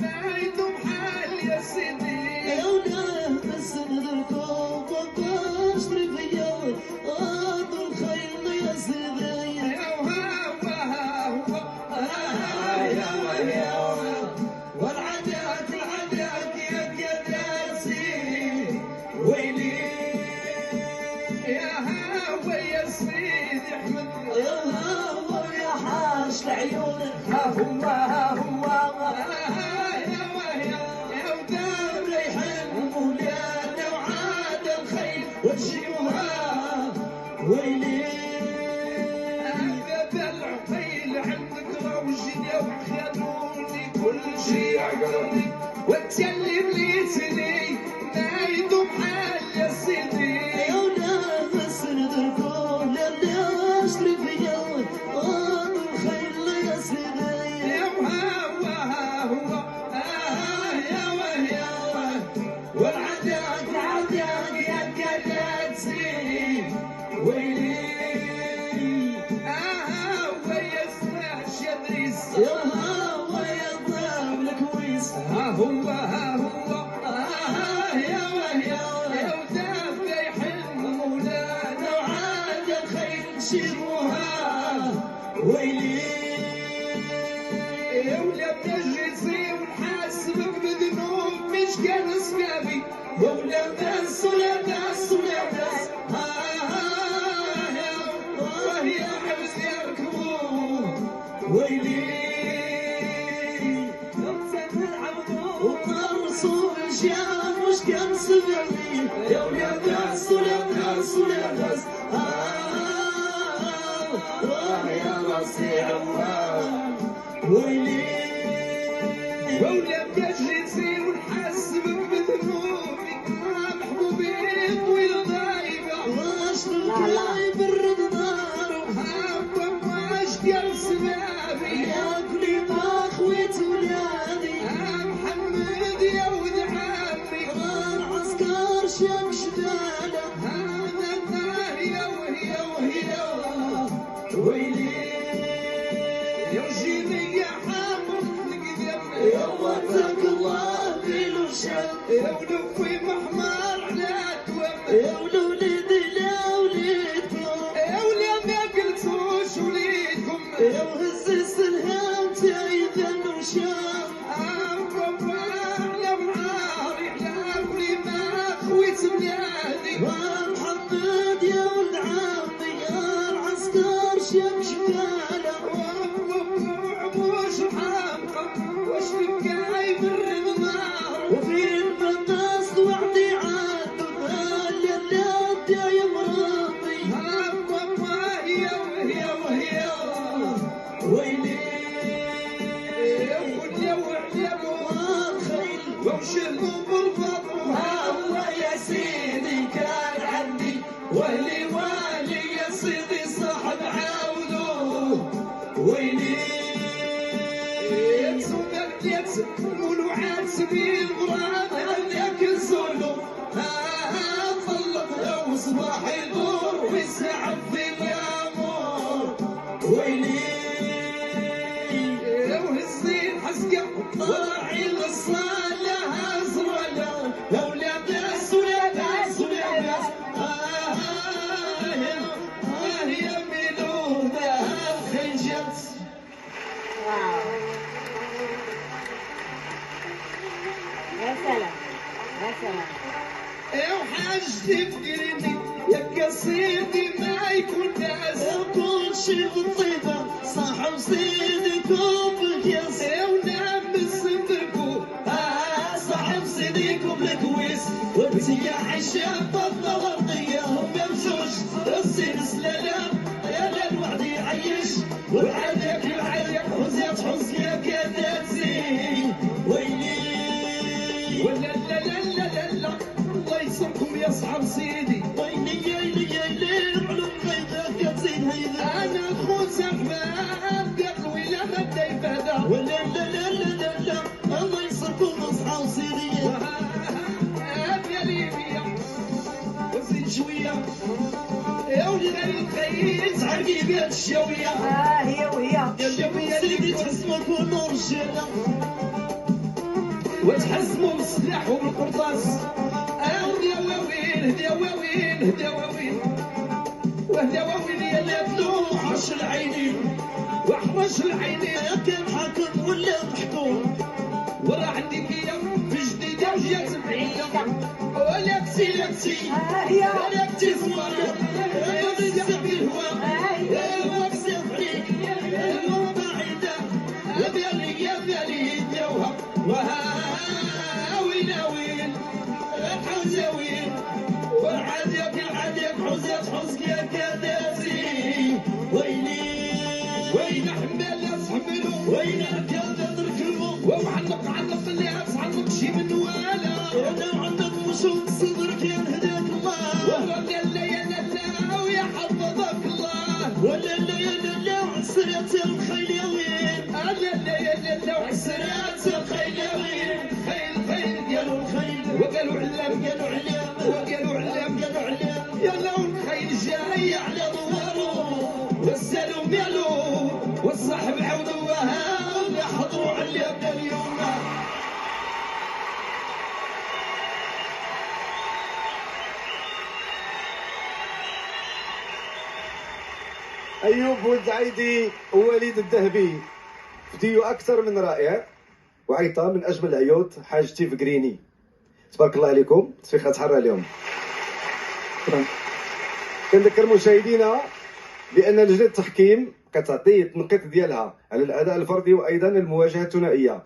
ما يدوم حال يا سيدي يا ولاد بس نذكركم واشتري فيا ضل الخيل يا سيدي يا وها والعداك يا قاسي ويلي يا هوا يا سيدي احمد يا هوا يا حاش العيون ها هو يا ودار ريحان مولانا وعاد الخيل وتجيبها ويلي هذا العقيل عندك روجني وخلوني كل شي عقلني وتسلم لي سني ما يدوم حال يا سيدي يا ولاد بس ندركم للي اشتري فيا ضل الخيل يا سيدي يا هو والعداك يا قاسي ويلي ويا سلاش يا دريس يا هوا يا ضرب الكويس ها هو يا يا ودافع يحن مولانا وعاد الخيل شيبوها ويلي يا ولا بنجلسي ونحاسبك بذنوب مش كان سبابي يا ولاد داس ولا داس وهي حبس يركبوه ويلي وقرصوا الجام مش كان سبعي يا ولاد داس يا راسي عوام ويلي ولا بنجلسي ونحاسبك بذنوبك محبوبين والغايبة واش الكلاي برد نارو واش ديال سبابي ياكلي ما خويت ولادي محمد يا ولد عمي العسكر شاك شباله هذا يا وهي ويلي يا جيني يا حامل نقدم يا واتك الله بالوشام يا ولوي محمر على توم يا ولولدي لا وليدكم يا ولا ما قلتوش وليدكم يا وهز السلهام تاعي ذن وشام على بنهاري على كل ما خويت بلادي محمد يا ولد عمي يا العسكر شاك شباله واش حامقة واش بكاي برد نار وفي البطاس وعدي عاد اللي يا مربي وهي ويلي يا وعليا والخيل ومشيتو بالفضل الله يا سيدي كان عندي والي يا سيدي صاحب عاودوه ويلي والوعاد سبيل غراب هذاك الزلو طلق لو صباح يدور ويسعد في الامور ويلي وهزين حسقه طلعي للصالة زرلا لولا داس ولا داس يا ميلودة خنجت يا سلام يا سلام يا وحاجتي فكرني يا قصيدي ما يكون ناس كل شي بالطيبة صاحب سيدكم بالكيس ونعم صدركو صاحب سيدكم بالكويس وابتياح الشابة الضوضية هم بمشوش السيد سلالة يا ليل وحدي يعيش والعادك حزيت حزية كداتي ويلي ولا لا لا لا لا لا الله يسركم يا صحاب سيدي ويلي علوم غيظك تزيد هيدا انا خو زعفان قبل ولا ما بدا يفهدا ولا لا الله يسركم اصحاب سيدي يا ليبيا وزيد شويه يا ولي الخيل تعرقي بيت الشويه هي وهي يا شويه سيدي تحسمك ونور الجنة وتحسموا بالسلاح وبالقرطاس. دواوين دواوين دواوين ودواوين يا لابلو حرش العينين وحرش العينين. كان حاكم ولا محكوم ورا عندك يا في جديدة جات بعيدة ولا تسي لا تسي ولا تسمع يا السعب الهواء يا السفري يا بعيدة يا بالي يا بالي دوها وهاوين وين حزاوين وعادك عادك حزت حزك يا كداسي. ويلي وين حمال يصحملوا وين كذا تركبوا وعنق عنق اللي عنق شي من ولا انا عندك وشوق صدرك يا هداك الله. ولا لا يا لا ويا حفظك الله. ولا لا يا لا عسرات الخيل يا وين. لا لا يا لا وعسرات الخيل يا وين. خيل خيل قالوا الخيل وقالوا علام قالوا علام وقالوا علام قالوا علام. يا لو الخيل جاي على ظهره والسلم يالو والصاحب عودوا وهاب يحضروا على اليوم. أيوب ولد عيدي ووليد الذهبي فيديو أكثر من رائع وعيطة من أجمل عيوط حاج ستيف جريني. تبارك الله عليكم، تصفيقة تحرى اليوم. شكرا. كنذكر مشاهدينا بأن لجنة التحكيم كتعطي التنقيط ديالها على الأداء الفردي وأيضا المواجهة الثنائية.